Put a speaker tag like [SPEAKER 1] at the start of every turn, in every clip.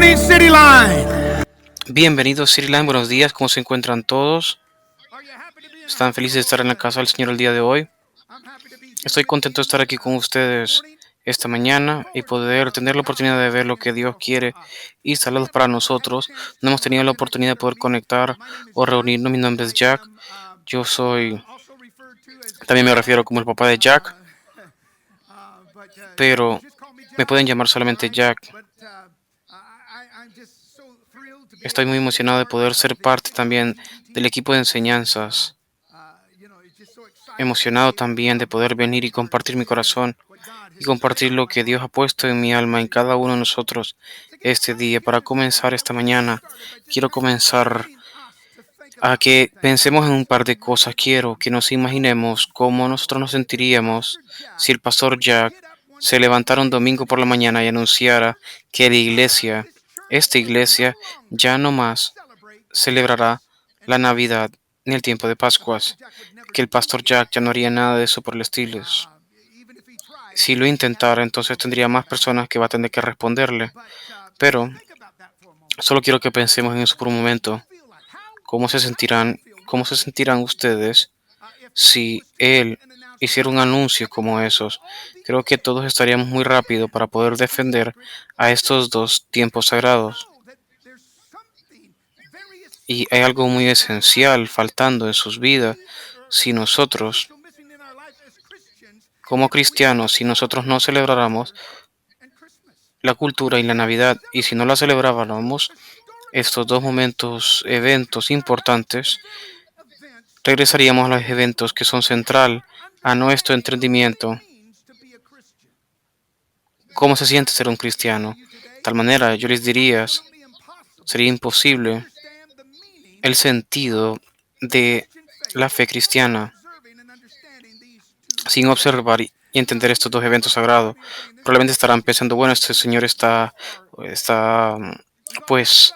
[SPEAKER 1] morning, City Line.
[SPEAKER 2] Bienvenidos, Cityline. Buenos días. ¿Cómo se encuentran todos? ¿Están felices de estar en la casa del Señor el día de hoy? Estoy contento de estar aquí con ustedes esta mañana y poder tener la oportunidad de ver lo que Dios quiere instalarlo para nosotros. No hemos tenido la oportunidad de poder conectar o reunirnos. Mi nombre es Jack. Yo soy, también me refiero como el papá de Jack, pero me pueden llamar solamente Jack. Estoy muy emocionado de poder ser parte también del equipo de enseñanzas. Emocionado también de poder venir y compartir mi corazón y compartir lo que Dios ha puesto en mi alma, en cada uno de nosotros este día. Para comenzar esta mañana, quiero comenzar a que pensemos en un par de cosas. Quiero que nos imaginemos cómo nosotros nos sentiríamos si el pastor Jack se levantara un domingo por la mañana y anunciara que esta iglesia, ya no más celebrará la Navidad ni el tiempo de Pascuas, que el pastor Jack ya no haría nada de eso por el estilo. Si lo intentara, entonces tendría más personas que va a tener que responderle. Pero solo quiero que pensemos en eso por un momento. ¿Cómo se sentirán ustedes si él hiciera un anuncio como esos? Creo que todos estaríamos muy rápido para poder defender a estos dos tiempos sagrados. Y hay algo muy esencial faltando en sus vidas. Si nosotros, como cristianos, si nosotros no celebráramos la cultura y la Navidad, y si no la celebrábamos, estos dos eventos importantes, regresaríamos a los eventos que son central a nuestro entendimiento. ¿Cómo se siente ser un cristiano? De tal manera, yo les diría, sería imposible el sentido de la fe cristiana sin observar y entender estos dos eventos sagrados. Probablemente estarán pensando, bueno, este señor está pues,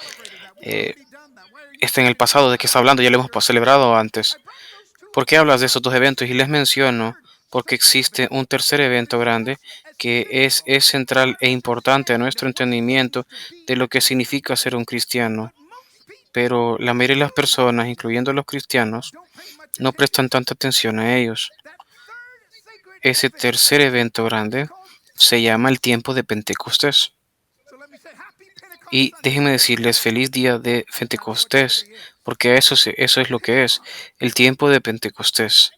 [SPEAKER 2] eh, está en el pasado, ¿de qué está hablando? Ya lo hemos celebrado antes. ¿Por qué hablas de esos dos eventos? Y les menciono porque existe un tercer evento grande que es central e importante a nuestro entendimiento de lo que significa ser un cristiano. Pero la mayoría de las personas, incluyendo los cristianos, no prestan tanta atención a ellos. Ese tercer evento grande se llama el tiempo de Pentecostés. Y déjenme decirles feliz día de Pentecostés, porque eso es lo que es, el tiempo de Pentecostés.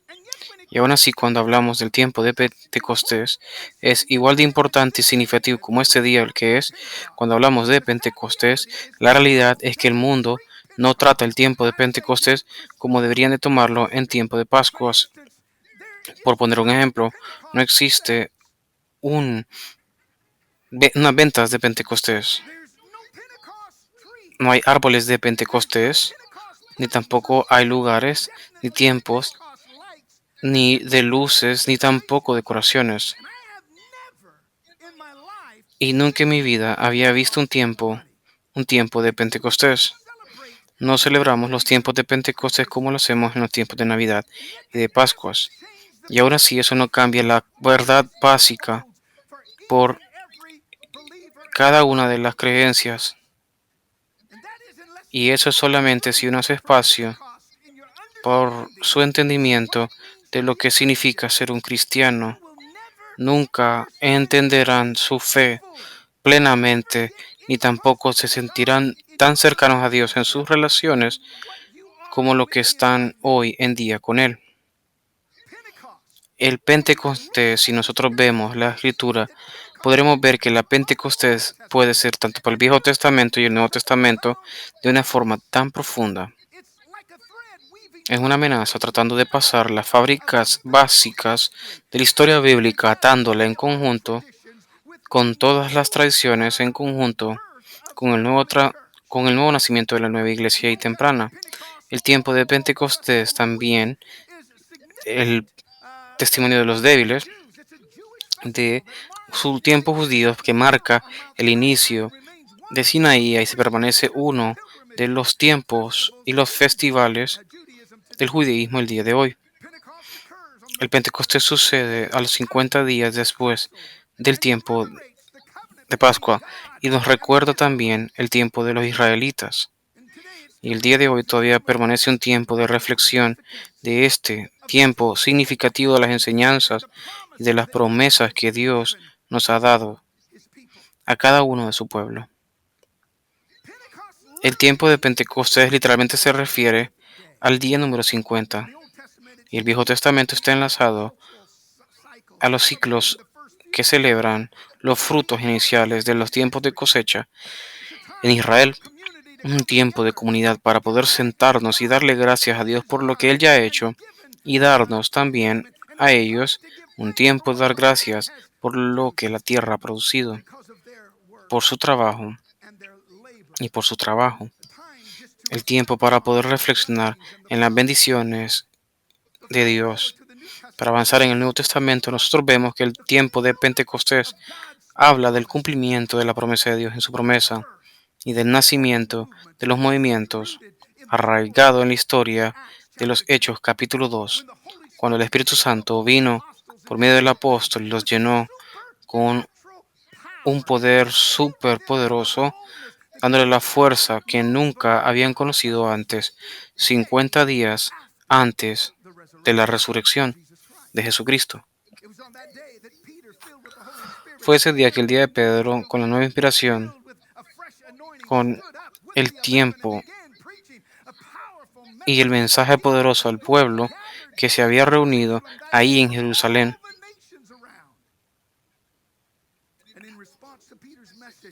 [SPEAKER 2] Y aún así, cuando hablamos del tiempo de Pentecostés, es igual de importante y significativo como este día el que es. Cuando hablamos de Pentecostés, la realidad es que el mundo no trata el tiempo de Pentecostés como deberían de tomarlo en tiempo de Pascuas. Por poner un ejemplo, no existe unas ventas de Pentecostés. No hay árboles de Pentecostés, ni tampoco hay lugares, ni tiempos, ni de luces, ni tampoco decoraciones. Y nunca en mi vida había visto un tiempo de Pentecostés. No celebramos los tiempos de Pentecostés como lo hacemos en los tiempos de Navidad y de Pascuas. Y ahora sí, eso no cambia la verdad básica por cada una de las creencias. Y eso es solamente si uno hace espacio por su entendimiento de lo que significa ser un cristiano. Nunca entenderán su fe plenamente, ni tampoco se sentirán tan cercanos a Dios en sus relaciones como lo que están hoy en día con Él. El Pentecostés, si nosotros vemos la Escritura, podremos ver que la Pentecostés puede ser tanto para el Viejo Testamento y el Nuevo Testamento de una forma tan profunda. Es una amenaza tratando de pasar las fábricas básicas de la historia bíblica, atándola en conjunto con todas las tradiciones en conjunto con con el nuevo nacimiento de la nueva iglesia y temprana. El tiempo de Pentecostés también, el testimonio de los débiles, de su tiempo judío que marca el inicio de Sinaí y se permanece uno de los tiempos y los festivales del judaísmo el día de hoy. El Pentecostés sucede a los 50 días después del tiempo de Pascua y nos recuerda también el tiempo de los israelitas. Y el día de hoy todavía permanece un tiempo de reflexión de este tiempo significativo de las enseñanzas y de las promesas que Dios nos ha dado a cada uno de su pueblo. El tiempo de Pentecostés literalmente se refiere al día número 50 y el Viejo Testamento está enlazado a los ciclos que celebran los frutos iniciales de los tiempos de cosecha en Israel, un tiempo de comunidad para poder sentarnos y darle gracias a Dios por lo que Él ya ha hecho y darnos también a ellos un tiempo de dar gracias por lo que la tierra ha producido, por su trabajo y por su trabajo. El tiempo para poder reflexionar en las bendiciones de Dios. Para avanzar en el Nuevo Testamento, nosotros vemos que el tiempo de Pentecostés habla del cumplimiento de la promesa de Dios en su promesa y del nacimiento de los movimientos arraigado en la historia de los Hechos capítulo 2, cuando el Espíritu Santo vino por medio del apóstol y los llenó con un poder súper poderoso, dándole la fuerza que nunca habían conocido antes, 50 días antes de la resurrección de Jesucristo. Fue ese día que el día de Pedro, con la nueva inspiración, con el tiempo y el mensaje poderoso al pueblo que se había reunido ahí en Jerusalén.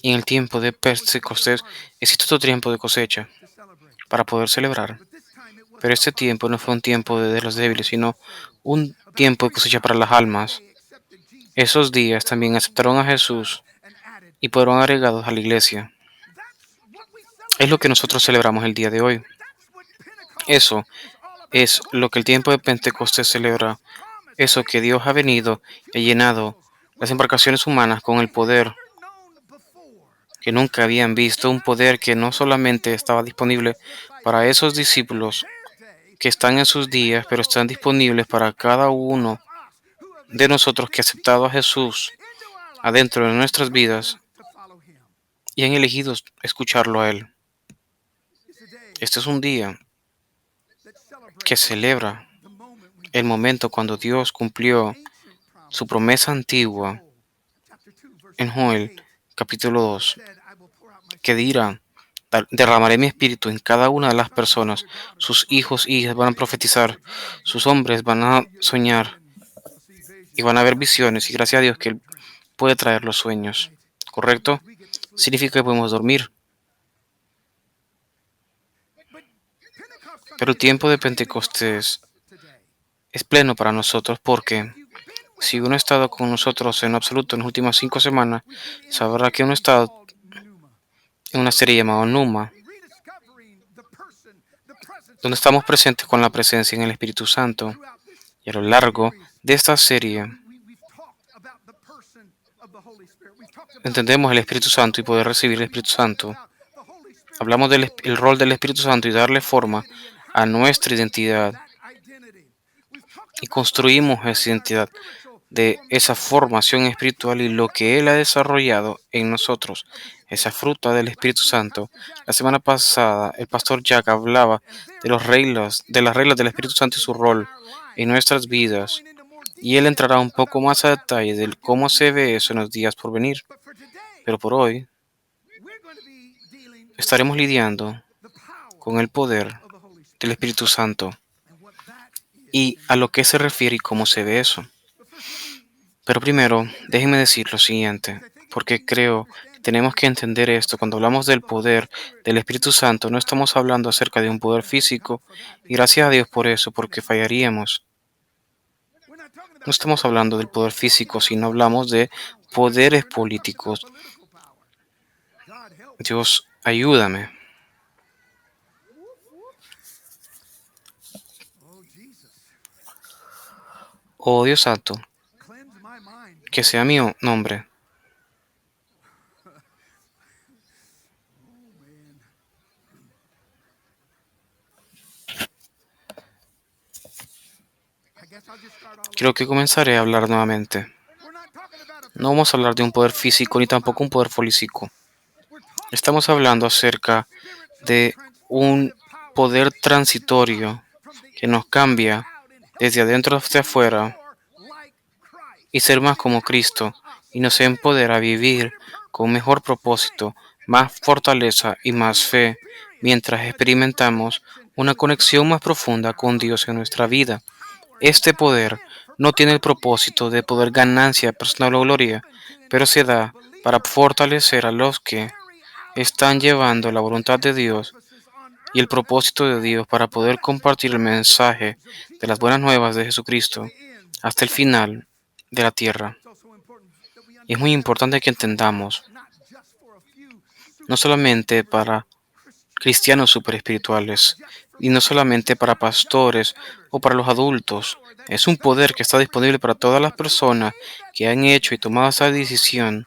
[SPEAKER 2] Y en el tiempo de Pentecostés existe otro tiempo de cosecha para poder celebrar. Pero este tiempo no fue un tiempo de los débiles, sino un tiempo de cosecha para las almas. Esos días también aceptaron a Jesús y fueron agregados a la iglesia. Es lo que nosotros celebramos el día de hoy. Eso es lo que el tiempo de Pentecostés celebra. Eso que Dios ha venido y ha llenado las embarcaciones humanas con el poder que nunca habían visto, un poder que no solamente estaba disponible para esos discípulos que están en sus días, pero están disponibles para cada uno de nosotros que ha aceptado a Jesús adentro de nuestras vidas y han elegido escucharlo a Él. Este es un día que celebra el momento cuando Dios cumplió su promesa antigua en Joel capítulo 2, que dirá: derramaré mi espíritu en cada una de las personas. Sus hijos y hijas van a profetizar. Sus hombres van a soñar y van a ver visiones. Y gracias a Dios que Él puede traer los sueños. ¿Correcto? Significa que podemos dormir. Pero el tiempo de Pentecostés es pleno para nosotros porque si uno ha estado con nosotros en absoluto en las últimas 5 semanas, sabrá que uno ha estado en una serie llamada Numa, donde estamos presentes con la presencia en el Espíritu Santo. Y a lo largo de esta serie entendemos el Espíritu Santo y poder recibir el Espíritu Santo. Hablamos del el rol del Espíritu Santo y darle forma a nuestra identidad. Y construimos esa identidad de esa formación espiritual y lo que Él ha desarrollado en nosotros, esa fruta del Espíritu Santo. La semana pasada, el pastor Jack hablaba de las reglas del Espíritu Santo y su rol en nuestras vidas. Y él entrará un poco más a detalle de cómo se ve eso en los días por venir. Pero por hoy estaremos lidiando con el poder del Espíritu Santo y a lo que se refiere y cómo se ve eso. Pero primero, déjenme decir lo siguiente, porque creo que tenemos que entender esto. Cuando hablamos del poder del Espíritu Santo, no estamos hablando acerca de un poder físico, y gracias a Dios por eso, porque fallaríamos. No estamos hablando del poder físico, sino hablamos de poderes políticos. Dios, ayúdame. Oh Dios Santo, que sea mi nombre. Creo que comenzaré a hablar nuevamente. No vamos a hablar de un poder físico ni tampoco un poder físico. Estamos hablando acerca de un poder transitorio que nos cambia desde adentro hacia afuera y ser más como Cristo y nos empodera a vivir con mejor propósito, más fortaleza y más fe mientras experimentamos una conexión más profunda con Dios en nuestra vida. Este poder no tiene el propósito de poder ganancia personal o gloria, pero se da para fortalecer a los que están llevando la voluntad de Dios y el propósito de Dios para poder compartir el mensaje de las buenas nuevas de Jesucristo hasta el final de la tierra. Y es muy importante que entendamos, no solamente para cristianos super espirituales, y no solamente para pastores o para los adultos, es un poder que está disponible para todas las personas que han hecho y tomado esa decisión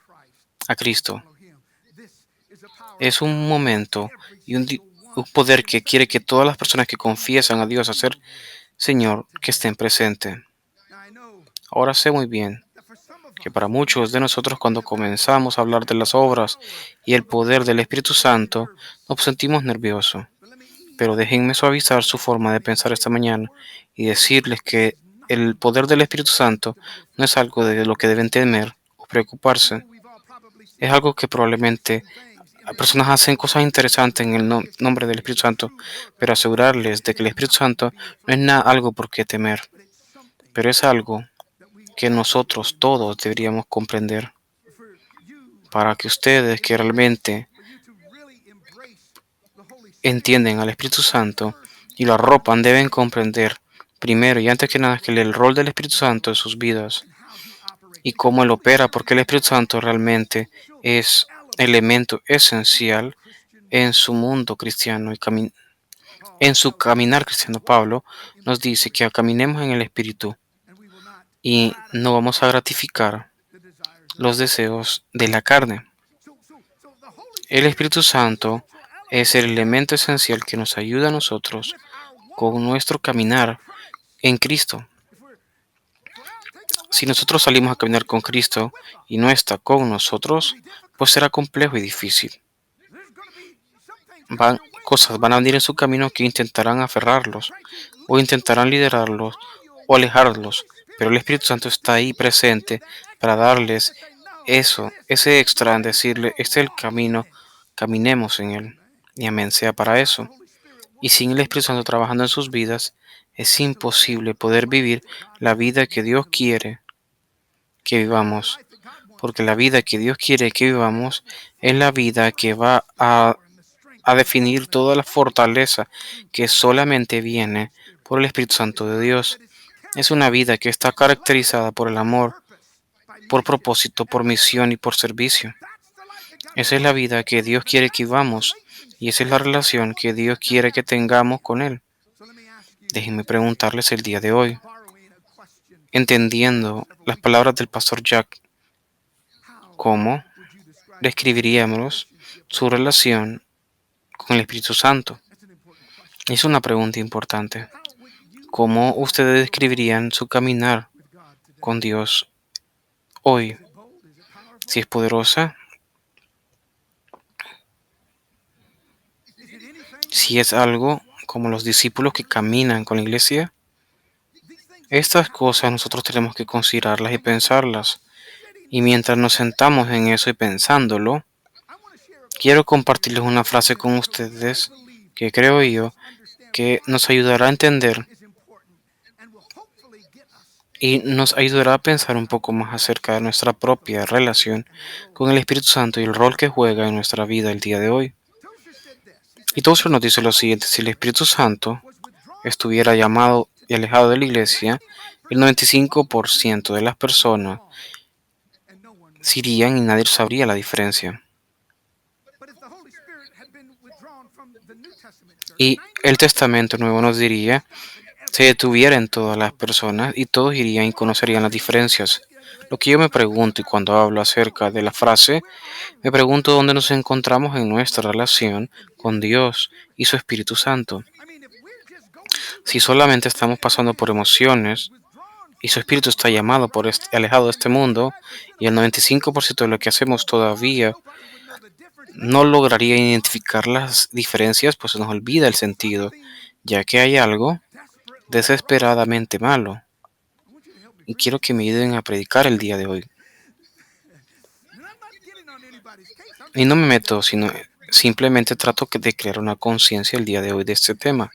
[SPEAKER 2] a Cristo. Es un momento y un poder que quiere que todas las personas que confiesan a Dios a ser Señor, que estén presentes. Ahora sé muy bien que para muchos de nosotros cuando comenzamos a hablar de las obras y el poder del Espíritu Santo, nos sentimos nerviosos. Pero déjenme suavizar su forma de pensar esta mañana y decirles que el poder del Espíritu Santo no es algo de lo que deben temer o preocuparse. Es algo que probablemente personas hacen cosas interesantes en el nombre del Espíritu Santo, pero asegurarles de que el Espíritu Santo no es nada, algo por qué temer, pero es algo que nosotros todos deberíamos comprender para que ustedes que realmente entienden al Espíritu Santo y lo arropan deben comprender primero y antes que nada que el rol del Espíritu Santo en sus vidas y cómo él opera, porque el Espíritu Santo realmente es elemento esencial en su mundo cristiano y en su caminar cristiano. Pablo nos dice que caminemos en el Espíritu y no vamos a gratificar los deseos de la carne. El Espíritu Santo es el elemento esencial que nos ayuda a nosotros con nuestro caminar en Cristo. Si nosotros salimos a caminar con Cristo y no está con nosotros, pues será complejo y difícil. Cosas van a venir en su camino que intentarán aferrarlos o intentarán liderarlos o alejarlos, pero el Espíritu Santo está ahí presente para darles eso, ese extra en decirle, este es el camino, caminemos en él. Y amén sea para eso. Y sin el Espíritu Santo trabajando en sus vidas, es imposible poder vivir la vida que Dios quiere que vivamos, porque la vida que Dios quiere que vivamos es la vida que va a definir toda la fortaleza que solamente viene por el Espíritu Santo de Dios. Es una vida que está caracterizada por el amor, por propósito, por misión y por servicio. Esa es la vida que Dios quiere que vivamos y esa es la relación que Dios quiere que tengamos con Él. Déjenme preguntarles el día de hoy, entendiendo las palabras del pastor Jack, ¿cómo describiríamos su relación con el Espíritu Santo? Es una pregunta importante. ¿Cómo ustedes describirían su caminar con Dios hoy? Si es poderosa, si es algo como los discípulos que caminan con la iglesia. Estas cosas nosotros tenemos que considerarlas y pensarlas. Y mientras nos sentamos en eso y pensándolo, quiero compartirles una frase con ustedes que creo yo que nos ayudará a entender y nos ayudará a pensar un poco más acerca de nuestra propia relación con el Espíritu Santo y el rol que juega en nuestra vida el día de hoy. Y Tozer nos dice lo siguiente: si el Espíritu Santo estuviera llamado y alejado de la iglesia, el 95% de las personas se irían y nadie sabría la diferencia. Y el Testamento Nuevo nos diría, se detuviera en todas las personas y todos irían y conocerían las diferencias. Lo que yo me pregunto y cuando hablo acerca de la frase, me pregunto dónde nos encontramos en nuestra relación con Dios y su Espíritu Santo. Si solamente estamos pasando por emociones y su espíritu está llamado por alejado de este mundo, y el 95% de lo que hacemos todavía no lograría identificar las diferencias, pues se nos olvida el sentido, ya que hay algo desesperadamente malo. Y quiero que me ayuden a predicar el día de hoy. Y no me meto, sino simplemente trato de crear una conciencia el día de hoy de este tema.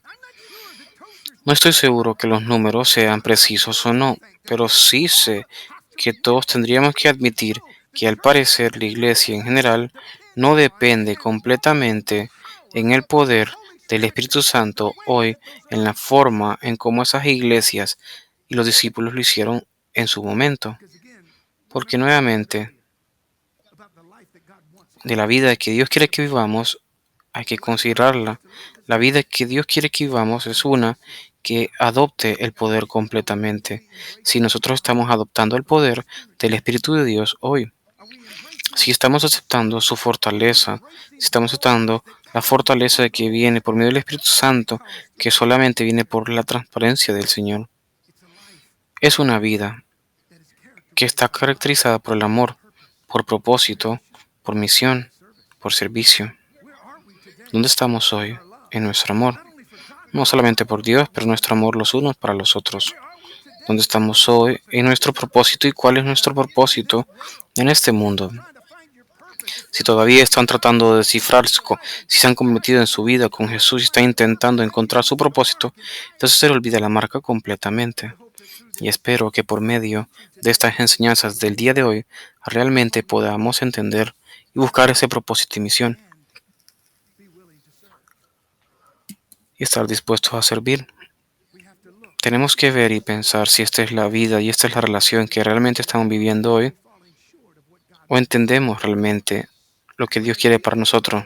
[SPEAKER 2] No estoy seguro que los números sean precisos o no, pero sí sé que todos tendríamos que admitir que al parecer la iglesia en general no depende completamente en el poder del Espíritu Santo hoy en la forma en cómo esas iglesias y los discípulos lo hicieron en su momento. Porque nuevamente, de la vida que Dios quiere que vivamos, hay que considerarla. La vida que Dios quiere que vivamos es una que adopte el poder completamente. Si nosotros estamos adoptando el poder del Espíritu de Dios hoy, si estamos aceptando su fortaleza, si estamos aceptando la fortaleza que viene por medio del Espíritu Santo, que solamente viene por la transparencia del Señor, es una vida que está caracterizada por el amor, por propósito, por misión, por servicio. ¿Dónde estamos hoy en nuestro amor? No solamente por Dios, pero nuestro amor los unos para los otros. ¿Dónde estamos hoy en nuestro propósito y cuál es nuestro propósito en este mundo? Si todavía están tratando de descifrar, si se han convertido en su vida con Jesús y están intentando encontrar su propósito, entonces se le olvida la marca completamente. Y espero que por medio de estas enseñanzas del día de hoy realmente podamos entender y buscar ese propósito y misión y estar dispuestos a servir. Tenemos que ver y pensar si esta es la vida y esta es la relación que realmente estamos viviendo hoy o entendemos realmente lo que Dios quiere para nosotros.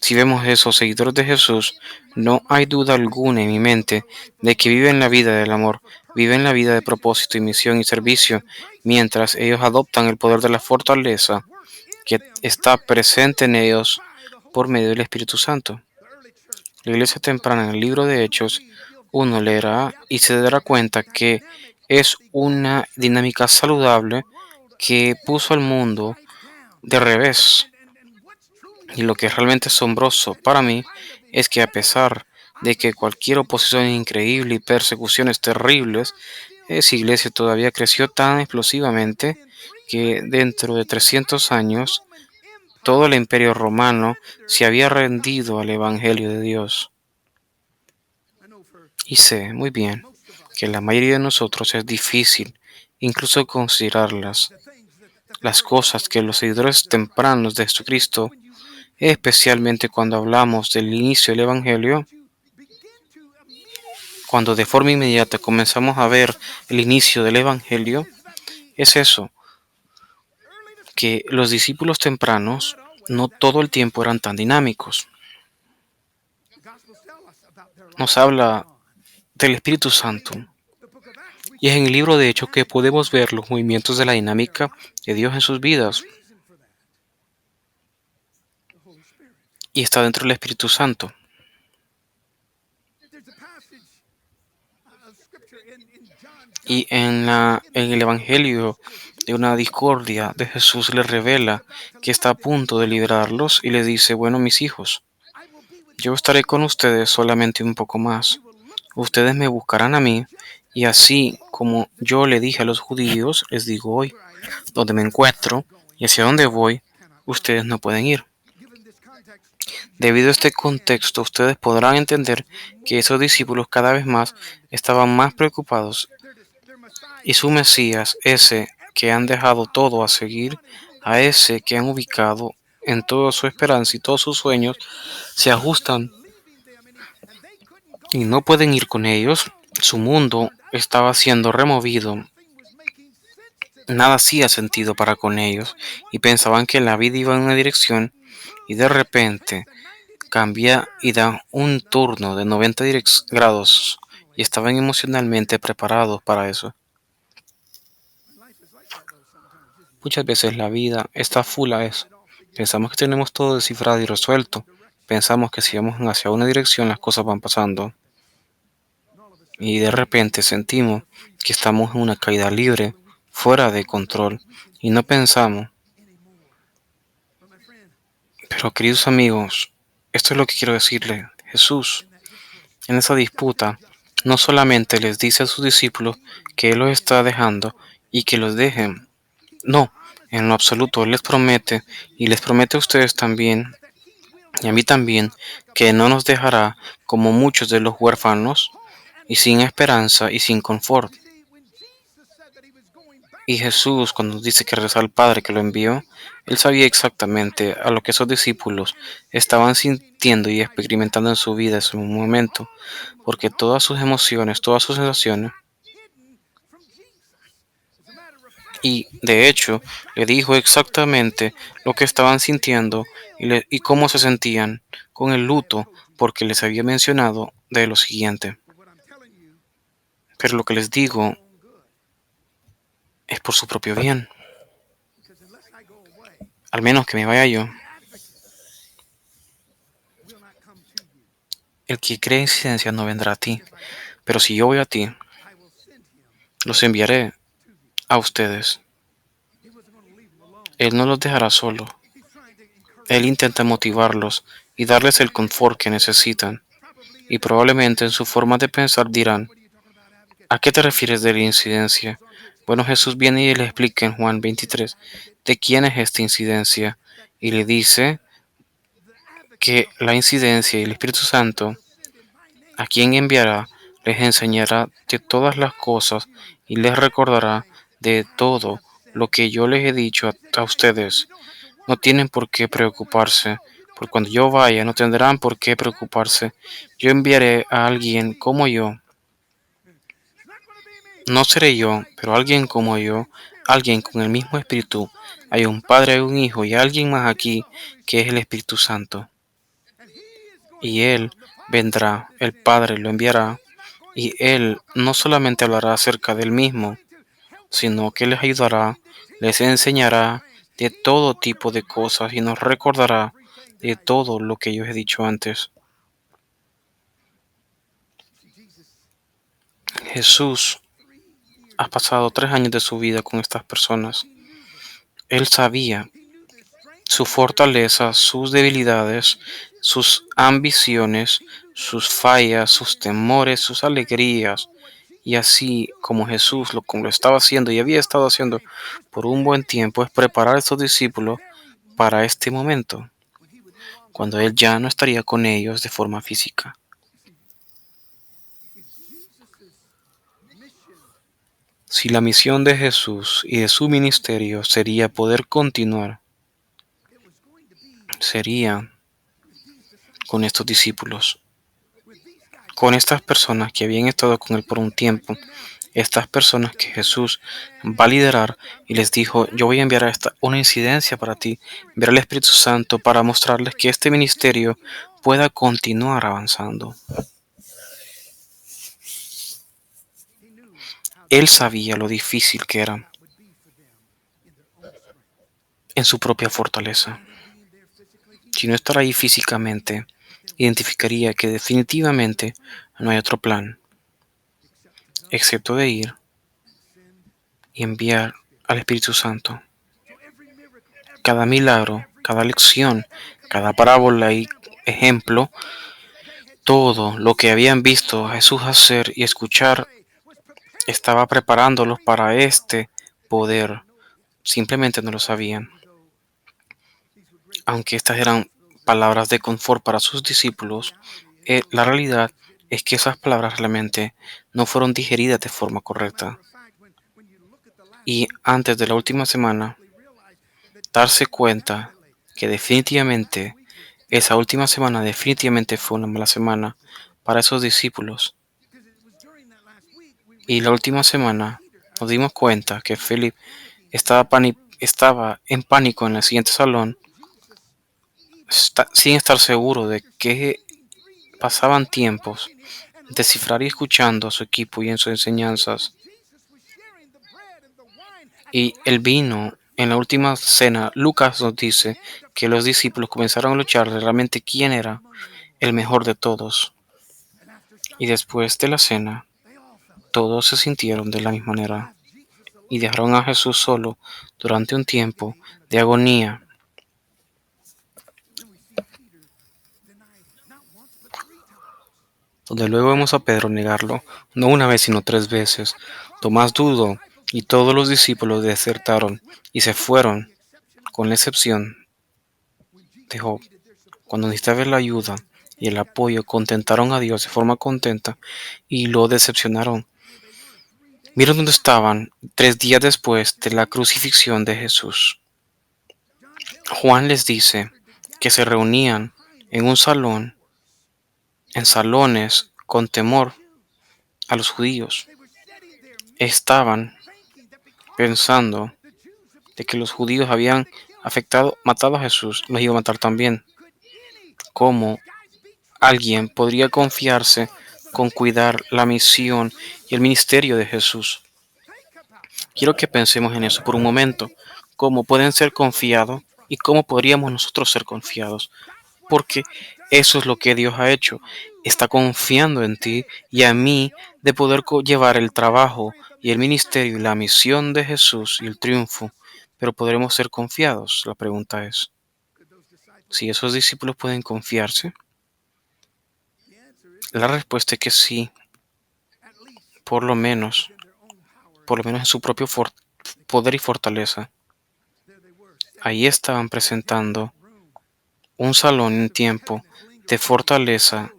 [SPEAKER 2] Si vemos esos seguidores de Jesús, no hay duda alguna en mi mente de que viven la vida del amor, viven la vida de propósito y misión y servicio, mientras ellos adoptan el poder de la fortaleza que está presente en ellos por medio del Espíritu Santo. La iglesia temprana en el libro de Hechos, uno leerá y se dará cuenta que es una dinámica saludable que puso al mundo de revés. Y lo que es realmente asombroso para mí es que a pesar de que cualquier oposición increíble y persecuciones terribles, esa iglesia todavía creció tan explosivamente que dentro de 300 años todo el imperio romano se había rendido al Evangelio de Dios. Y sé muy bien que la mayoría de nosotros es difícil incluso considerar las cosas que los seguidores tempranos de Jesucristo, especialmente cuando hablamos del inicio del Evangelio, cuando de forma inmediata comenzamos a ver el inicio del Evangelio, es eso, que los discípulos tempranos no todo el tiempo eran tan dinámicos. Nos habla del Espíritu Santo. Y es en el libro de Hechos que podemos ver los movimientos de la dinámica de Dios en sus vidas. Y está dentro del Espíritu Santo. Y en el Evangelio de una discordia de Jesús le revela que está a punto de liberarlos y les dice, bueno, mis hijos, yo estaré con ustedes solamente un poco más. Ustedes me buscarán a mí y así como yo le dije a los judíos, les digo hoy, donde me encuentro y hacia dónde voy, ustedes no pueden ir. Debido a este contexto, ustedes podrán entender que esos discípulos cada vez más estaban más preocupados y su Mesías, ese que han dejado todo a seguir, a ese que han ubicado en toda su esperanza y todos sus sueños, se ajustan y no pueden ir con ellos. Su mundo estaba siendo removido. Nada hacía sentido para con ellos y pensaban que la vida iba en una dirección y de repente cambia y da un turno de 90 grados y estaban emocionalmente preparados para eso. Muchas veces la vida está full a eso. Pensamos que tenemos todo descifrado y resuelto. Pensamos que si vamos hacia una dirección las cosas van pasando. y de repente sentimos que estamos en una caída libre, fuera de control, y no pensamos. Pero queridos amigos, esto es lo que quiero decirle. Jesús, en esa disputa, no solamente les dice a sus discípulos que Él los está dejando y que los dejen. No, en lo absoluto, Él les promete y les promete a ustedes también y a mí también que no nos dejará como muchos de los huérfanos y sin esperanza y sin confort. Y Jesús, cuando nos dice que regresó al Padre que lo envió, Él sabía exactamente a lo que esos discípulos estaban sintiendo y experimentando en su vida en su momento, porque todas sus emociones, todas sus sensaciones, y de hecho le dijo exactamente lo que estaban sintiendo y cómo se sentían con el luto, porque les había mencionado de lo siguiente. Pero lo que les digo es por su propio bien, al menos que me vaya yo. El que cree en ciencia no vendrá a ti, pero si yo voy a ti, los enviaré a ustedes. Él no los dejará solo. Él intenta motivarlos y darles el confort que necesitan. Y probablemente en su forma de pensar dirán, ¿a qué te refieres de la incidencia? Bueno, Jesús viene y le explica en Juan 23 de quién es esta incidencia. Y le dice que la incidencia y el Espíritu Santo, a quien enviará, les enseñará de todas las cosas y les recordará de todo lo que yo les he dicho a ustedes. No tienen por qué preocuparse, porque cuando yo vaya no tendrán por qué preocuparse. Yo enviaré a alguien como yo. No seré yo, pero alguien como yo, alguien con el mismo espíritu. Hay un Padre, hay un Hijo y alguien más aquí que es el Espíritu Santo. Y Él vendrá, el Padre lo enviará, y Él no solamente hablará acerca del mismo, sino que les ayudará, les enseñará de todo tipo de cosas y nos recordará de todo lo que yo he dicho antes. Jesús ha pasado 3 años de su vida con estas personas. Él sabía su fortaleza, sus debilidades, sus ambiciones, sus fallas, sus temores, sus alegrías. Y así como Jesús como lo estaba haciendo y había estado haciendo por un buen tiempo, es preparar a estos discípulos para este momento, cuando Él ya no estaría con ellos de forma física. Si la misión de Jesús y de su ministerio sería poder continuar, sería con estos discípulos, con estas personas que habían estado con Él por un tiempo, estas personas que Jesús va a liderar y les dijo, yo voy a enviar a esta una incidencia para ti, enviar al Espíritu Santo para mostrarles que este ministerio pueda continuar avanzando. Él sabía lo difícil que era en su propia fortaleza. Si no estar ahí físicamente, identificaría que definitivamente no hay otro plan, excepto de ir y enviar al Espíritu Santo. Cada milagro, cada lección, cada parábola y ejemplo, todo lo que habían visto a Jesús hacer y escuchar estaba preparándolos para este poder. Simplemente no lo sabían. Aunque estas eran palabras de confort para sus discípulos, la realidad es que esas palabras realmente no fueron digeridas de forma correcta. Y antes de la última semana, darse cuenta que definitivamente esa última semana definitivamente fue una mala semana para esos discípulos. Y la última semana nos dimos cuenta que Philip estaba en pánico en el siguiente salón, sin estar seguro de que pasaban tiempos descifrar y escuchando a su equipo y en sus enseñanzas. Y el vino en la última cena, Lucas nos dice que los discípulos comenzaron a luchar de realmente quién era el mejor de todos. Y después de la cena, Todos se sintieron de la misma manera y dejaron a Jesús solo durante un tiempo de agonía, donde luego vemos a Pedro negarlo, no una vez sino 3 veces. Tomás dudó y todos los discípulos desertaron y se fueron, con la excepción de Job. Cuando necesitaba la ayuda y el apoyo, contentaron a Dios de forma contenta y lo decepcionaron. Miren dónde estaban 3 días después de la crucifixión de Jesús. Juan les dice que se reunían en un salón, en salones, con temor a los judíos. Estaban pensando de que los judíos habían matado a Jesús, los iba a matar también. ¿Cómo alguien podría confiarse con cuidar la misión y el ministerio de Jesús? Quiero que pensemos en eso por un momento. ¿Cómo pueden ser confiados y cómo podríamos nosotros ser confiados? Porque eso es lo que Dios ha hecho. Está confiando en ti y a mí de poder llevar el trabajo y el ministerio y la misión de Jesús y el triunfo. Pero podremos ser confiados. La pregunta es, si esos discípulos pueden confiarse, la respuesta es que sí, por lo menos, en su propio poder y fortaleza. Ahí estaban presentando un salón en tiempo de fortaleza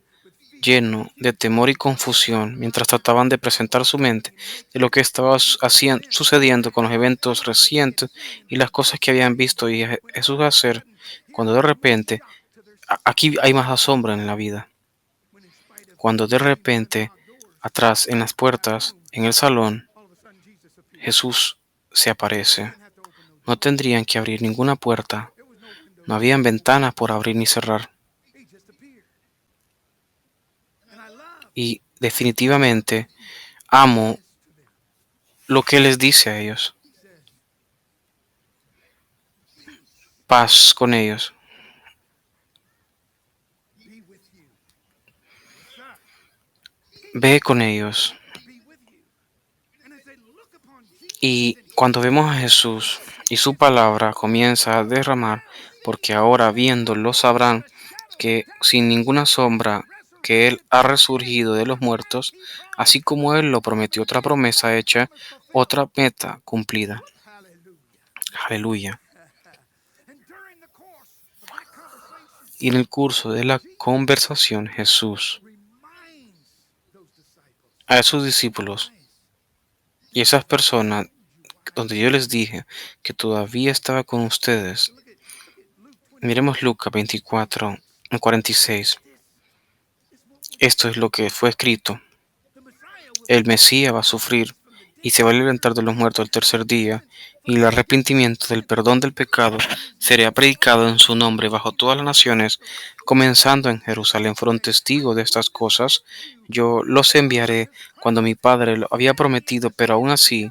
[SPEAKER 2] lleno de temor y confusión mientras trataban de presentar su mente de lo que estaba sucediendo con los eventos recientes y las cosas que habían visto y Jesús hacer, cuando de repente, aquí hay más asombro en la vida, cuando de repente, atrás en las puertas, en el salón, Jesús se aparece. No tendrían que abrir ninguna puerta, no habían ventanas por abrir ni cerrar. Y definitivamente amo lo que les dice a ellos. Paz con ellos. Ve con ellos. Y cuando vemos a Jesús y su palabra comienza a derramar, porque ahora viéndolo sabrán que sin ninguna sombra que Él ha resurgido de los muertos, así como Él lo prometió, otra promesa hecha, otra meta cumplida. Aleluya. Y en el curso de la conversación, Jesús a esos discípulos y esas personas donde yo les dije que todavía estaba con ustedes. Miremos Lucas 24:46. Esto es lo que fue escrito. El Mesías va a sufrir y se va a levantar de los muertos el tercer día, y el arrepentimiento del perdón del pecado será predicado en su nombre bajo todas las naciones, comenzando en Jerusalén. Fueron testigos de estas cosas. Yo los enviaré cuando mi Padre lo había prometido, pero aún así,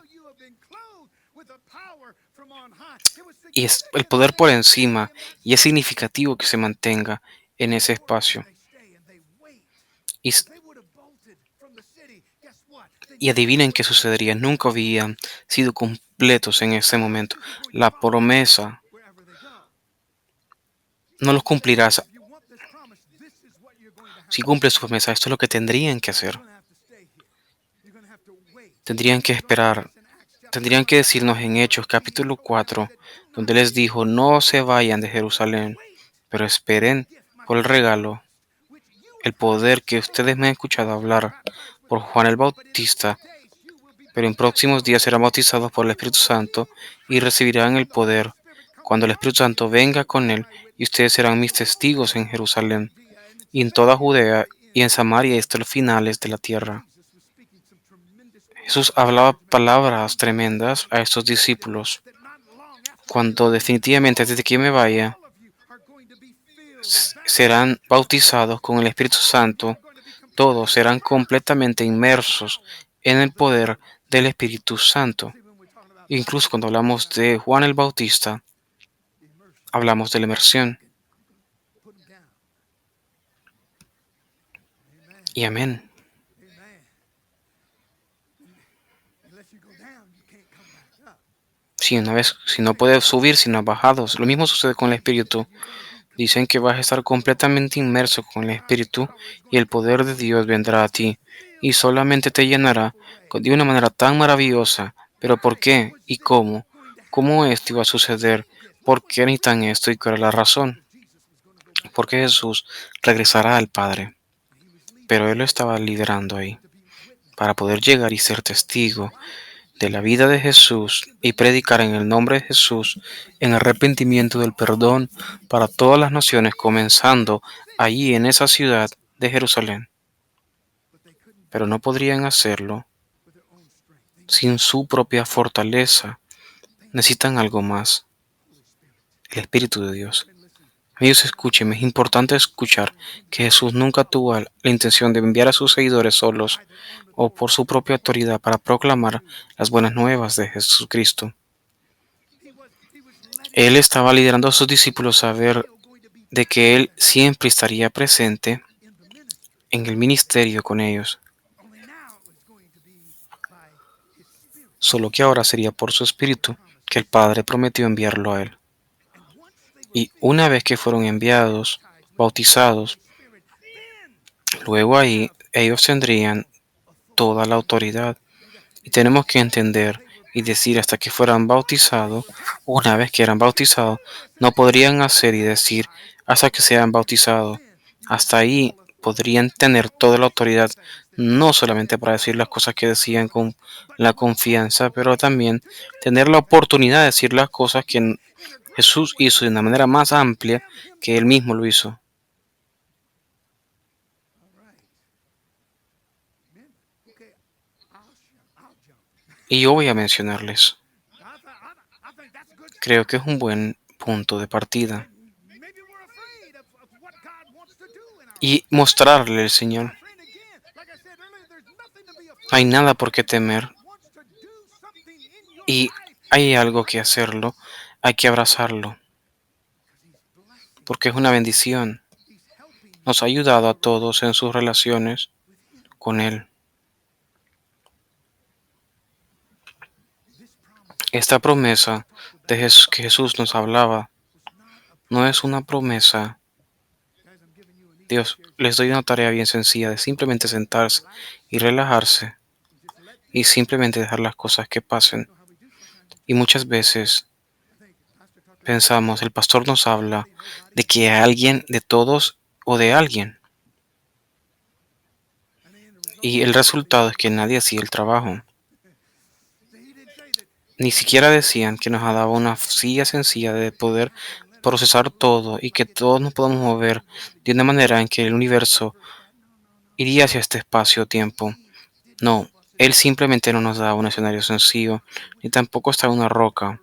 [SPEAKER 2] y es el poder por encima, y es significativo que se mantenga en ese espacio. Y, y adivinen qué sucedería. Nunca habían sido completos en ese momento. La promesa no los cumplirás. Si cumple su promesa, esto es lo que tendrían que hacer. Tendrían que esperar. Tendrían que decirnos en Hechos capítulo 4, donde les dijo, no se vayan de Jerusalén, pero esperen por el regalo, el poder que ustedes me han escuchado hablar por Juan el Bautista, pero en próximos días serán bautizados por el Espíritu Santo y recibirán el poder cuando el Espíritu Santo venga con él, y ustedes serán mis testigos en Jerusalén y en toda Judea y en Samaria y hasta los finales de la tierra. Jesús hablaba palabras tremendas a estos discípulos, cuando definitivamente antes de que yo me vaya, serán bautizados con el Espíritu Santo. Todos serán completamente inmersos en el poder del Espíritu Santo. Incluso cuando hablamos de Juan el Bautista, hablamos de la inmersión. Y amén. si no puedes subir, si no has bajado. Lo mismo sucede con el Espíritu. Dicen que vas a estar completamente inmerso con el Espíritu y el poder de Dios vendrá a ti y solamente te llenará de una manera tan maravillosa. ¿Pero por qué? ¿Y cómo? ¿Cómo esto iba a suceder? ¿Por qué necesitan esto y cuál es la razón? Porque Jesús regresará al Padre, pero Él lo estaba liderando ahí para poder llegar y ser testigo de la vida de Jesús y predicar en el nombre de Jesús en arrepentimiento del perdón para todas las naciones, comenzando allí en esa ciudad de Jerusalén. Pero no podrían hacerlo sin su propia fortaleza. Necesitan algo más, el Espíritu de Dios. Amigos, escúchenme, es importante escuchar que Jesús nunca tuvo la intención de enviar a sus seguidores solos o por su propia autoridad para proclamar las buenas nuevas de Jesucristo. Él estaba liderando a sus discípulos a ver de que Él siempre estaría presente en el ministerio con ellos, solo que ahora sería por su Espíritu que el Padre prometió enviarlo a Él. Y una vez que fueron enviados, bautizados, luego ahí ellos tendrían toda la autoridad. Y tenemos que entender y decir hasta que fueran bautizados, una vez que eran bautizados, no podrían hacer y decir hasta que sean bautizados. Hasta ahí podrían tener toda la autoridad, no solamente para decir las cosas que decían con la confianza, pero también tener la oportunidad de decir las cosas que Jesús hizo de una manera más amplia que él mismo lo hizo. Y yo voy a mencionarles. Creo que es un buen punto de partida. Y mostrarle al Señor. Hay nada por qué temer y hay algo que hacerlo, hay que abrazarlo, porque es una bendición. Nos ha ayudado a todos en sus relaciones con Él. Esta promesa de que Jesús nos hablaba no es una promesa. Dios, les doy una tarea bien sencilla de simplemente sentarse y relajarse y simplemente dejar las cosas que pasen. Y muchas veces pensamos, el pastor nos habla de que alguien, de todos o de alguien. Y el resultado es que nadie hacía el trabajo. Ni siquiera decían que nos ha dado una silla sencilla de poder procesar todo y que todos nos podamos mover de una manera en que el universo iría hacia este espacio-tiempo. No, Él simplemente no nos da un escenario sencillo, ni tampoco está una roca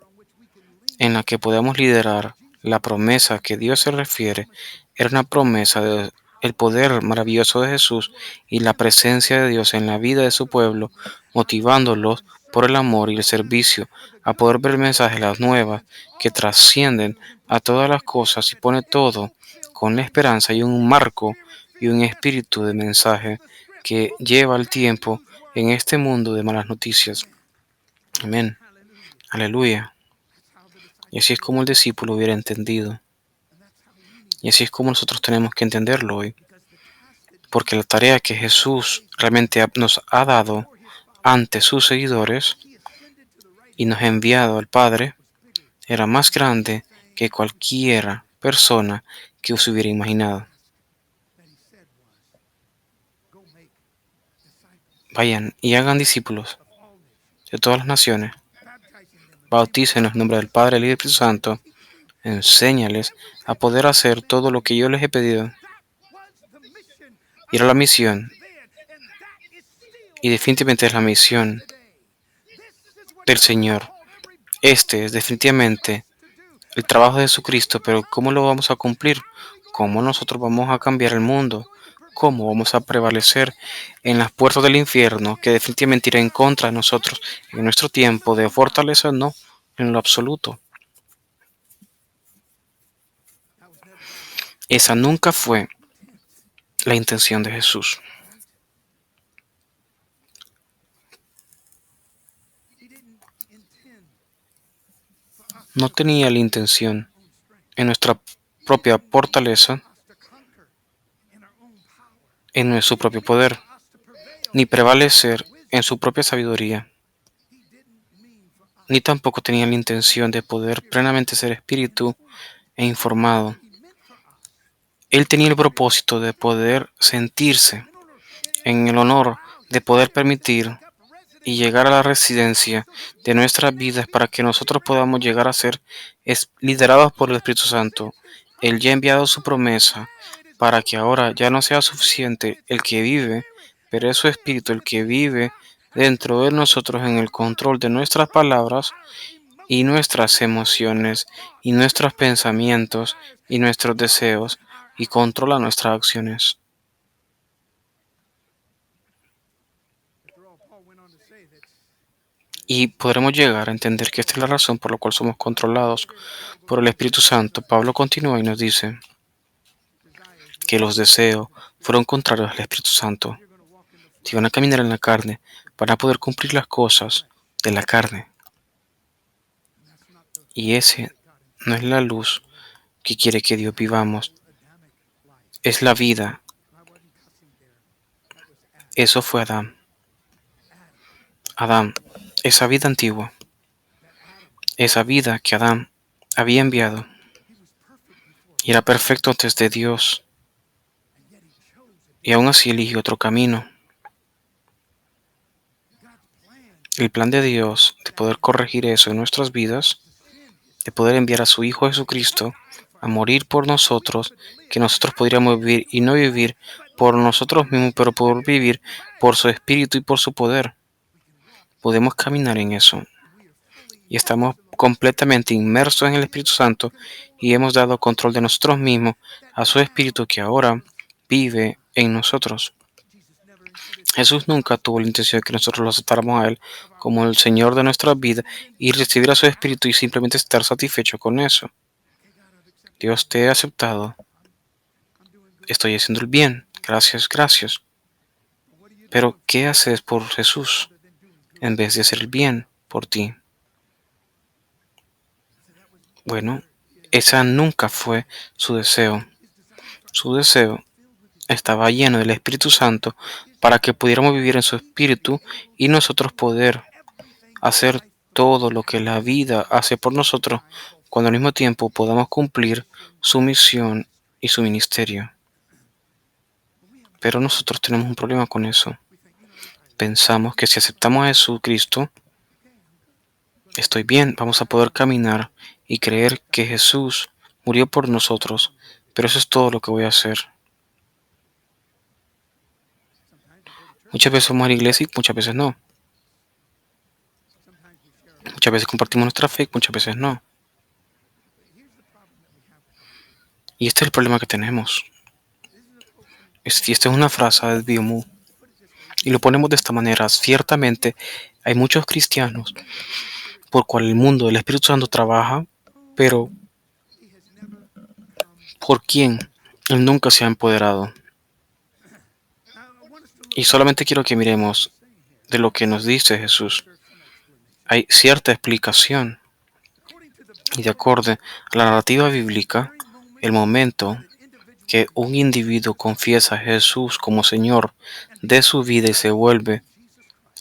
[SPEAKER 2] en la que podamos liderar. La promesa que Dios se refiere era una promesa de el poder maravilloso de Jesús y la presencia de Dios en la vida de su pueblo, motivándolos por el amor y el servicio a poder ver mensajes, las nuevas, que trascienden a todas las cosas y pone todo con la esperanza y un marco y un espíritu de mensaje que lleva el tiempo en este mundo de malas noticias. Amén. Aleluya. Y así es como el discípulo hubiera entendido. Y así es como nosotros tenemos que entenderlo hoy. Porque la tarea que Jesús realmente nos ha dado ante sus seguidores y nos ha enviado al Padre era más grande que cualquiera persona que se hubiera imaginado. Vayan y hagan discípulos de todas las naciones. Bautícenlos en el nombre del Padre, del Hijo y del Espíritu Santo. Enséñales a poder hacer todo lo que yo les he pedido. Ir a la misión. Y definitivamente es la misión del Señor. Este es definitivamente el trabajo de Jesucristo, pero ¿cómo lo vamos a cumplir? ¿Cómo nosotros vamos a cambiar el mundo? ¿Cómo vamos a prevalecer en las puertas del infierno que definitivamente irá en contra de nosotros en nuestro tiempo de fortaleza? No, en lo absoluto. Esa nunca fue la intención de Jesús. no tenía la intención en nuestra propia fortaleza, en su propio poder, ni prevalecer en su propia sabiduría, ni tampoco tenía la intención de poder plenamente ser espíritu e informado. Él tenía el propósito de poder sentirse en el honor de poder permitir y llegar a la residencia de nuestras vidas para que nosotros podamos llegar a ser liderados por el Espíritu Santo. Él ya ha enviado su promesa para que ahora ya no sea suficiente el que vive, pero es su Espíritu el que vive dentro de nosotros en el control de nuestras palabras y nuestras emociones y nuestros pensamientos y nuestros deseos y controla nuestras acciones. Y podremos llegar a entender que esta es la razón por la cual somos controlados por el Espíritu Santo. Pablo continúa y nos dice que los deseos fueron contrarios al Espíritu Santo. Si van a caminar en la carne, van a poder cumplir las cosas de la carne. Y ese no es la luz que quiere que Dios vivamos. Es la vida. Eso fue Adán. Adán, esa vida antigua, esa vida que Adán había enviado y era perfecto antes de Dios. Y aún así eligió otro camino. El plan de Dios de poder corregir eso en nuestras vidas, de poder enviar a su Hijo Jesucristo a morir por nosotros, que nosotros podríamos vivir y no vivir por nosotros mismos, pero poder vivir por su Espíritu y por su poder. Podemos caminar en eso y estamos completamente inmersos en el Espíritu Santo y hemos dado control de nosotros mismos a su Espíritu que ahora vive en nosotros. Jesús nunca tuvo la intención de que nosotros lo aceptáramos a Él como el Señor de nuestra vida y recibir a su Espíritu y simplemente estar satisfecho con eso. Dios, te he aceptado. Estoy haciendo el bien. Gracias, gracias. Pero, ¿qué haces por Jesús en vez de hacer el bien por ti? Bueno, esa nunca fue su deseo. Su deseo estaba lleno del Espíritu Santo para que pudiéramos vivir en su Espíritu y nosotros poder hacer todo lo que la vida hace por nosotros, cuando al mismo tiempo podamos cumplir su misión y su ministerio. Pero nosotros tenemos un problema con eso. Pensamos que si aceptamos a Jesucristo, estoy bien, vamos a poder caminar y creer que Jesús murió por nosotros, pero eso es todo lo que voy a hacer. Muchas veces vamos a la iglesia y muchas veces no. Muchas veces compartimos nuestra fe y muchas veces no. Y este es el problema que tenemos. Y esta es una frase de Biomu. Y lo ponemos de esta manera. Ciertamente hay muchos cristianos por cual el mundo del Espíritu Santo trabaja, pero por quien Él nunca se ha empoderado. Y solamente quiero que miremos de lo que nos dice Jesús. Hay cierta explicación y de acuerdo a la narrativa bíblica, el momento que un individuo confiesa a Jesús como Señor de su vida y se vuelve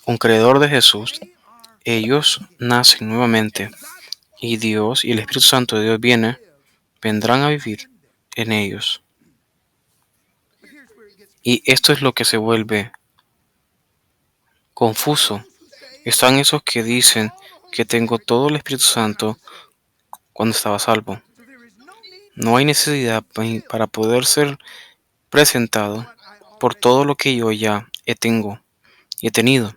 [SPEAKER 2] un creedor de Jesús, ellos nacen nuevamente y Dios y el Espíritu Santo de Dios vendrán a vivir en ellos. Y esto es lo que se vuelve confuso. Están esos que dicen que tengo todo el Espíritu Santo cuando estaba salvo. No hay necesidad para poder ser presentado por todo lo que yo ya tengo y he tenido.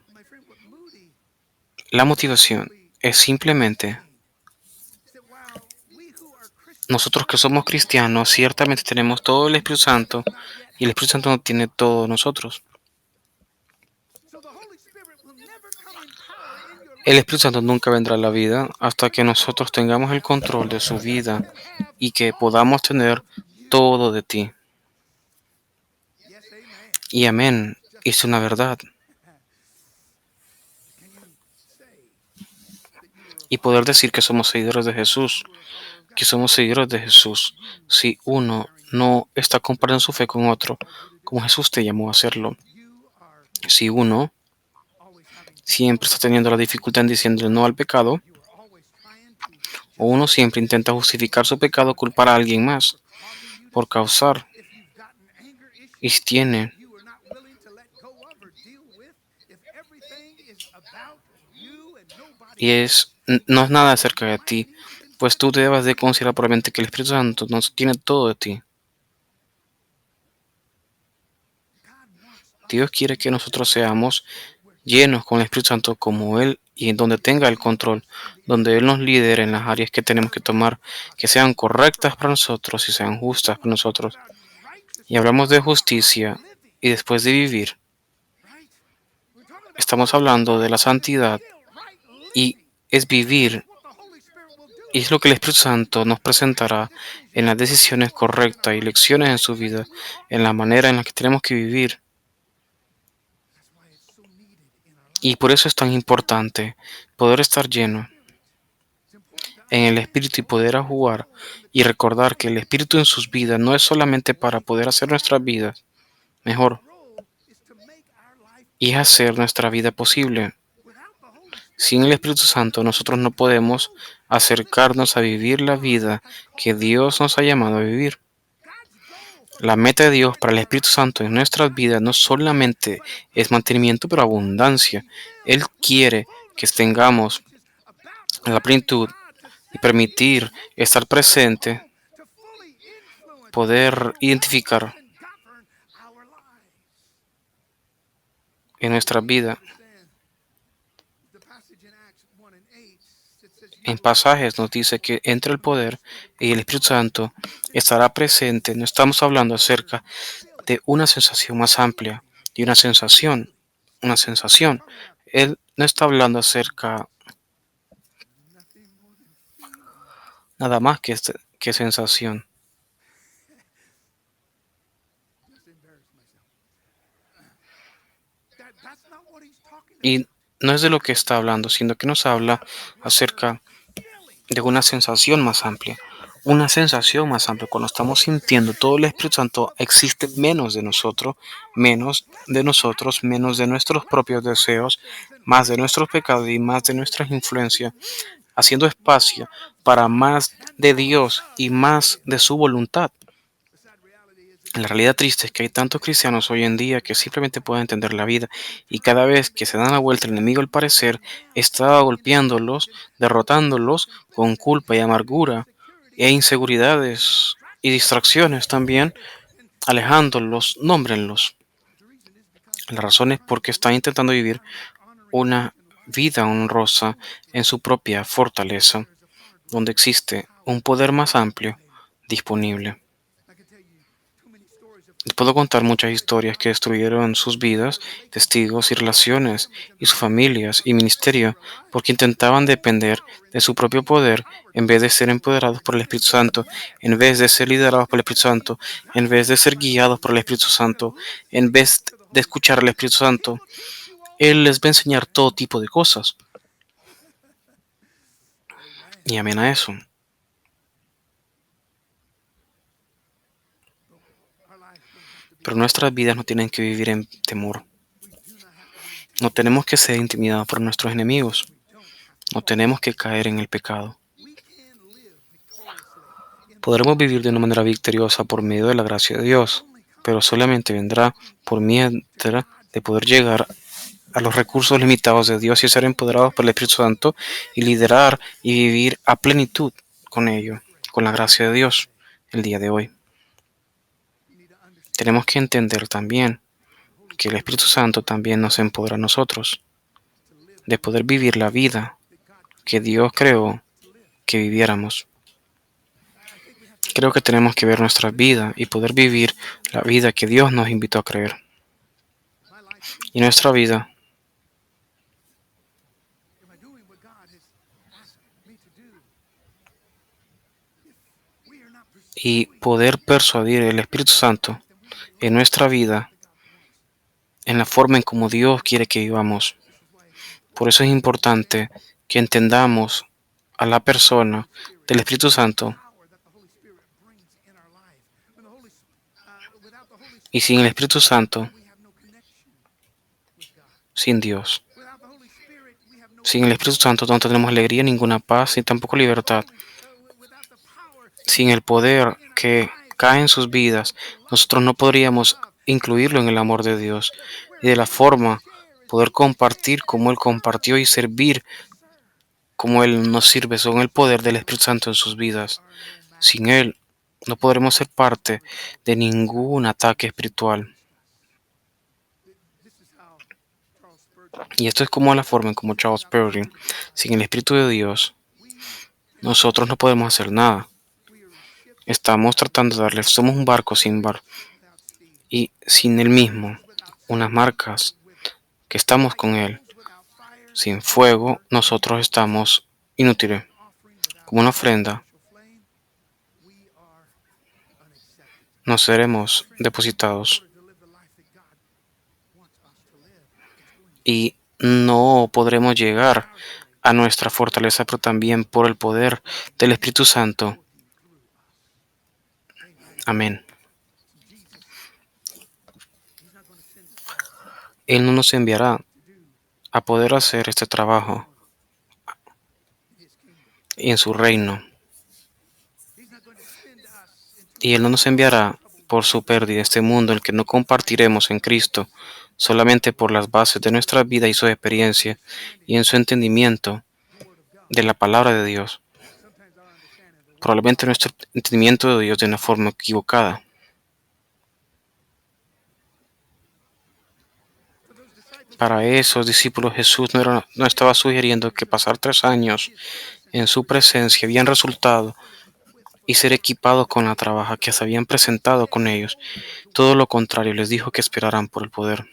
[SPEAKER 2] La motivación es simplemente nosotros que somos cristianos, ciertamente tenemos todo el Espíritu Santo y el Espíritu Santo no tiene todo nosotros. El Espíritu Santo nunca vendrá a la vida hasta que nosotros tengamos el control de su vida y que podamos tener todo de ti. Y amén, es una verdad. y poder decir que somos seguidores de Jesús, que somos seguidores de Jesús. Si uno no está comparando su fe con otro, como Jesús te llamó a hacerlo, si uno siempre está teniendo la dificultad en diciendo no al pecado, o uno siempre intenta justificar su pecado, culpar a alguien más por causar, y si tiene, no es nada acerca de ti, pues tú debes de considerar probablemente que el Espíritu Santo no tiene todo de ti. Dios quiere que nosotros seamos llenos con el Espíritu Santo como Él y en donde tenga el control, donde Él nos lidere en las áreas que tenemos que tomar, que sean correctas para nosotros y sean justas para nosotros. Y hablamos de justicia y después de vivir, estamos hablando de la santidad y es vivir y es lo que el Espíritu Santo nos presentará en las decisiones correctas y lecciones en su vida, en la manera en la que tenemos que vivir. Y por eso es tan importante poder estar lleno en el Espíritu y poder jugar y recordar que el Espíritu en sus vidas no es solamente para poder hacer nuestras vidas mejor y hacer nuestra vida posible. Sin el Espíritu Santo nosotros no podemos acercarnos a vivir la vida que Dios nos ha llamado a vivir. La meta de Dios para el Espíritu Santo en nuestras vidas no solamente es mantenimiento, pero abundancia. Él quiere que tengamos la plenitud y permitir estar presente, poder identificar en nuestra vida. En pasajes nos dice que entre el poder y el Espíritu Santo estará presente. No estamos hablando acerca de una sensación más amplia, de una sensación, una sensación. Él no está hablando acerca nada más que sensación. Y no es de lo que está hablando, sino que nos habla acerca de una sensación más amplia. Una sensación más amplia. Cuando estamos sintiendo todo el Espíritu Santo, existe menos de nosotros, menos de nuestros propios deseos, más de nuestros pecados y más de nuestras influencias, haciendo espacio para más de Dios y más de su voluntad. La realidad triste es que hay tantos cristianos hoy en día que simplemente pueden entender la vida y cada vez que se dan la vuelta el enemigo al parecer está golpeándolos, derrotándolos con culpa y amargura e inseguridades y distracciones también, alejándolos, nómbrenlos. La razón es porque están intentando vivir una vida honrosa en su propia fortaleza, donde existe un poder más amplio disponible. Les puedo contar muchas historias que destruyeron sus vidas, testigos y relaciones, y sus familias y ministerio, porque intentaban depender de su propio poder en vez de ser empoderados por el Espíritu Santo, en vez de ser liderados por el Espíritu Santo, en vez de ser guiados por el Espíritu Santo, en vez de escuchar al Espíritu Santo. Él les va a enseñar todo tipo de cosas. Y amén a eso. Pero nuestras vidas no tienen que vivir en temor. No tenemos que ser intimidados por nuestros enemigos. No tenemos que caer en el pecado. Podremos vivir de una manera victoriosa por medio de la gracia de Dios, pero solamente vendrá por medio de poder llegar a los recursos limitados de Dios y ser empoderados por el Espíritu Santo y liderar y vivir a plenitud con ello, con la gracia de Dios el día de hoy. Tenemos que entender también que el Espíritu Santo también nos empodera a nosotros de poder vivir la vida que Dios creó que viviéramos. Creo que tenemos que ver nuestra vida y poder vivir la vida que Dios nos invitó a creer. Y nuestra vida y poder persuadir el Espíritu Santo en nuestra vida, en la forma en como Dios quiere que vivamos. Por eso es importante que entendamos a la persona del Espíritu Santo, y sin el Espíritu Santo, sin Dios. Sin el Espíritu Santo no tenemos alegría, ninguna paz y tampoco libertad. Sin el poder que cae en sus vidas, nosotros no podríamos incluirlo en el amor de Dios y de la forma poder compartir como Él compartió y servir como Él nos sirve, son el poder del Espíritu Santo en sus vidas. Sin Él no podremos ser parte de ningún ataque espiritual. Y esto es como la forma en como Charles Spurgeon, sin el Espíritu de Dios, nosotros no podemos hacer nada. Estamos tratando de darle, somos un barco sin bar y sin Él mismo, unas marcas que estamos con Él. Sin fuego, nosotros estamos inútiles. Como una ofrenda, no seremos depositados y no podremos llegar a nuestra fortaleza, pero también por el poder del Espíritu Santo. Amén. Él no nos enviará a poder hacer este trabajo en su reino. Y Él no nos enviará por su pérdida a este mundo en el que no compartiremos en Cristo solamente por las bases de nuestra vida y su experiencia y en su entendimiento de la palabra de Dios. Probablemente nuestro entendimiento de Dios de una forma equivocada. Para esos discípulos Jesús no estaba sugiriendo que pasar 3 años en su presencia habían resultado y ser equipados con la trabaja que se habían presentado con ellos. Todo lo contrario, les dijo que esperaran por el poder.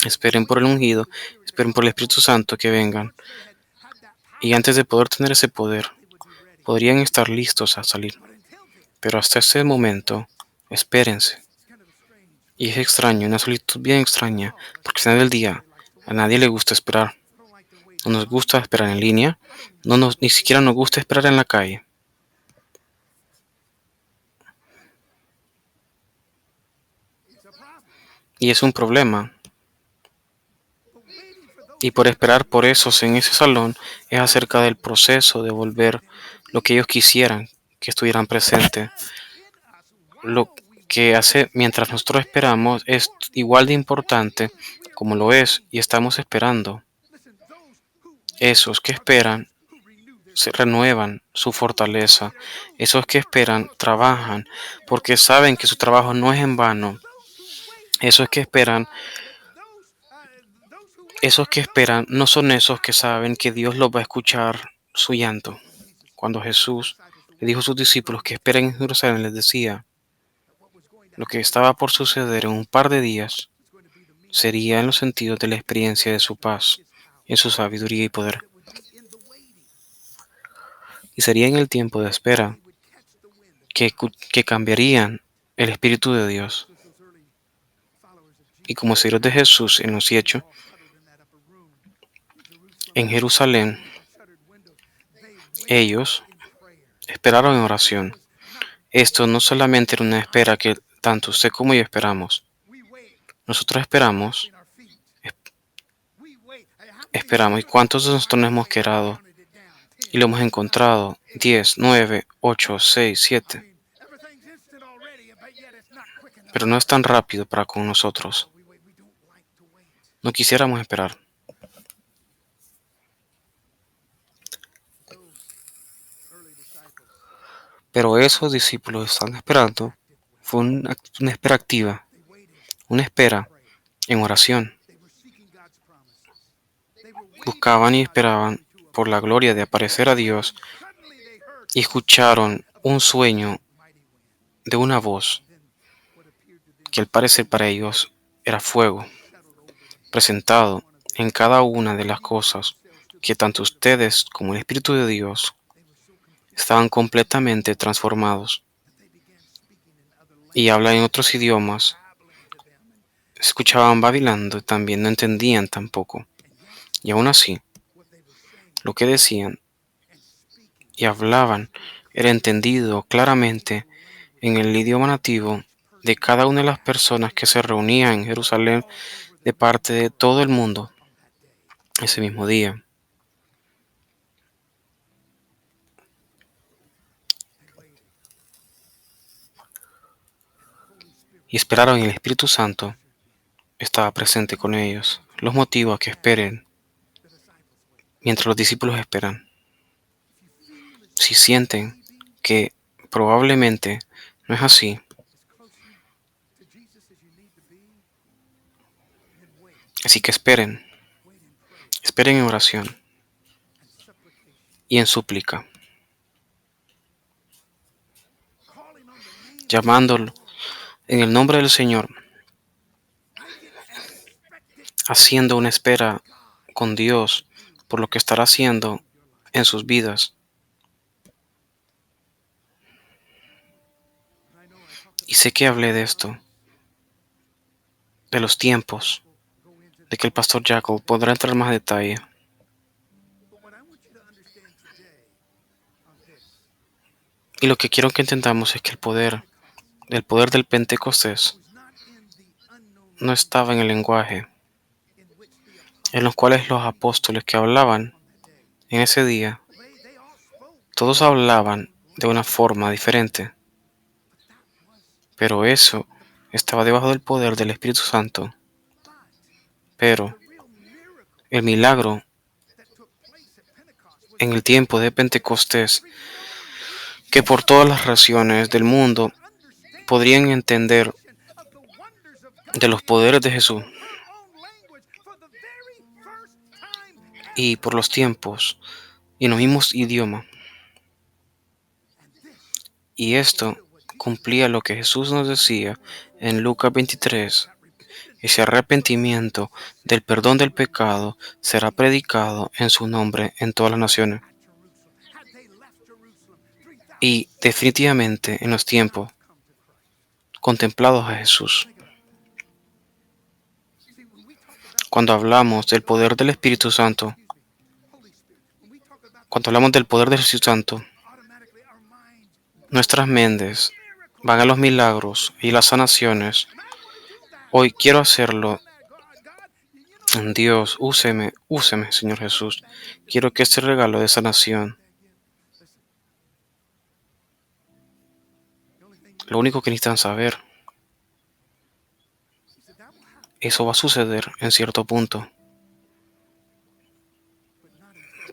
[SPEAKER 2] Esperen por el ungido, esperen por el Espíritu Santo que vengan. Y antes de poder tener ese poder, podrían estar listos a salir. Pero hasta ese momento, espérense. Y es extraño, una solitud bien extraña, porque al final del día a nadie le gusta esperar. No nos gusta esperar en línea, ni siquiera nos gusta esperar en la calle. Y es un problema. Y por esperar por esos en ese salón es acerca del proceso de volver lo que ellos quisieran que estuvieran presentes. Lo que hace mientras nosotros esperamos es igual de importante como lo es y estamos esperando. Esos que esperan se renuevan su fortaleza. Esos que esperan trabajan porque saben que su trabajo no es en vano. Esos que esperan, esos que esperan no son esos que saben que Dios los va a escuchar su llanto. Cuando Jesús le dijo a sus discípulos que esperen en Jerusalén, les decía, lo que estaba por suceder en un par de días sería en los sentidos de la experiencia de su paz, en su sabiduría y poder. Y sería en el tiempo de espera que cambiarían el Espíritu de Dios. Y como seguidores de Jesús en los hechos, en Jerusalén, ellos esperaron en oración. Esto no solamente era una espera que tanto usted como yo esperamos. Nosotros esperamos. ¿Y cuántos de nosotros nos hemos quedado y lo hemos encontrado? 10, 9, 8, 6, 7. Pero no es tan rápido para con nosotros. No quisiéramos esperar. Pero esos discípulos están esperando. Fue una espera activa, una espera en oración. Buscaban y esperaban por la gloria de aparecer a Dios y escucharon un sueño de una voz que al parecer para ellos era fuego, presentado en cada una de las cosas que tanto ustedes como el Espíritu de Dios estaban completamente transformados y hablan en otros idiomas. Escuchaban babilando y también no entendían tampoco. Y aún así, lo que decían y hablaban era entendido claramente en el idioma nativo de cada una de las personas que se reunían en Jerusalén de parte de todo el mundo ese mismo día. Y esperaron y el Espíritu Santo estaba presente con ellos. Los motivos a que esperen mientras los discípulos esperan. Si sienten que probablemente no es así, así que esperen, esperen en oración y en súplica, llamándolo en el nombre del Señor, haciendo una espera con Dios por lo que estará haciendo en sus vidas. Y sé que hablé de esto, de los tiempos, de que el pastor Jacob podrá entrar en más detalle. Y lo que quiero que entendamos es que el poder del Pentecostés no estaba en el lenguaje en los cuales los apóstoles que hablaban en ese día, todos hablaban de una forma diferente, pero eso estaba debajo del poder del Espíritu Santo. Pero el milagro en el tiempo de Pentecostés, que por todas las regiones del mundo podrían entender de los poderes de Jesús y por los tiempos y en los mismos idiomas. Y esto cumplía lo que Jesús nos decía en Lucas 23. Ese arrepentimiento del perdón del pecado será predicado en su nombre en todas las naciones. Y definitivamente en los tiempos contemplados a Jesús, cuando hablamos del poder del Espíritu Santo, cuando hablamos del poder del Espíritu Santo, nuestras mentes van a los milagros y las sanaciones. Hoy quiero hacerlo. Dios, úseme, úseme, Señor Jesús. Quiero que este regalo de sanación, lo único que necesitan saber, eso va a suceder en cierto punto,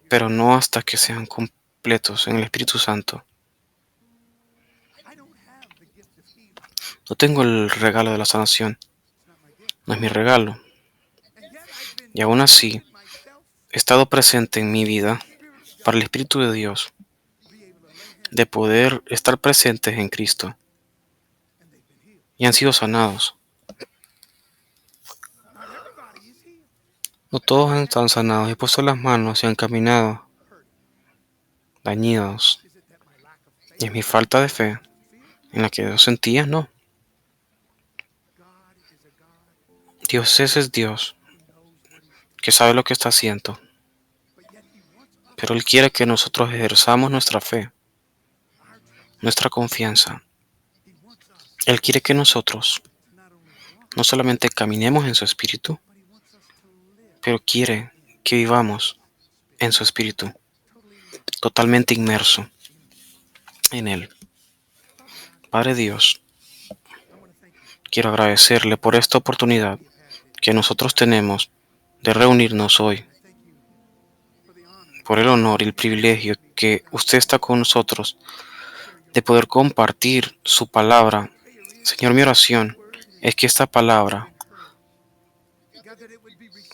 [SPEAKER 2] pero no hasta que sean completos en el Espíritu Santo. No tengo el regalo de la sanación, no es mi regalo. Y aún así, he estado presente en mi vida para el Espíritu de Dios, de poder estar presentes en Cristo, y han sido sanados. No todos están sanados, he puesto las manos y han caminado dañados. Y es mi falta de fe en la que Dios sentía, no. Dios ese es Dios, que sabe lo que está haciendo. Pero Él quiere que nosotros ejerzamos nuestra fe, nuestra confianza. Él quiere que nosotros no solamente caminemos en su espíritu, pero quiere que vivamos en su espíritu, totalmente inmerso en Él. Padre Dios, quiero agradecerle por esta oportunidad que nosotros tenemos de reunirnos hoy, por el honor y el privilegio que usted está con nosotros, de poder compartir su palabra. Señor, mi oración es que esta palabra,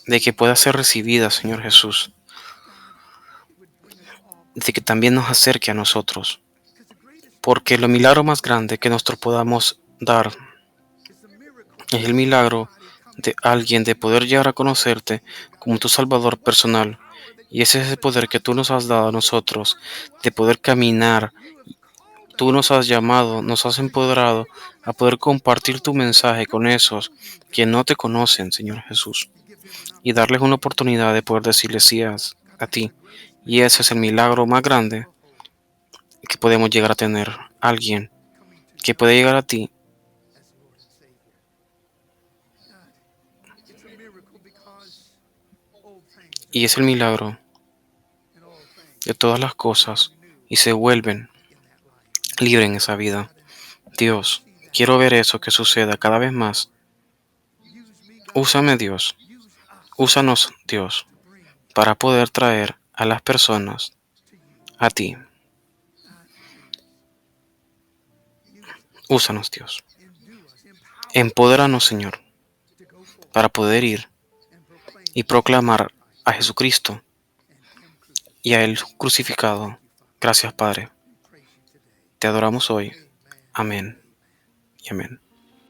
[SPEAKER 2] de que pueda ser recibida, Señor Jesús, de que también nos acerque a nosotros, porque lo milagro más grande que nosotros podamos dar es el milagro de alguien de poder llegar a conocerte como tu Salvador personal. Y ese es el poder que tú nos has dado a nosotros, de poder caminar. Tú nos has llamado, nos has empoderado a poder compartir tu mensaje con esos que no te conocen, Señor Jesús, y darles una oportunidad de poder decirles sí a ti. Y ese es el milagro más grande que podemos llegar a tener. Alguien que puede llegar a ti y es el milagro de todas las cosas y se vuelven libres en esa vida. Dios, quiero ver eso que suceda cada vez más. Úsame, Dios. Úsanos, Dios, para poder traer a las personas a ti. Úsanos, Dios. Empodéranos, Señor, para poder ir y proclamar a Jesucristo y a Él crucificado. Gracias, Padre. Te adoramos hoy. Amén y amén.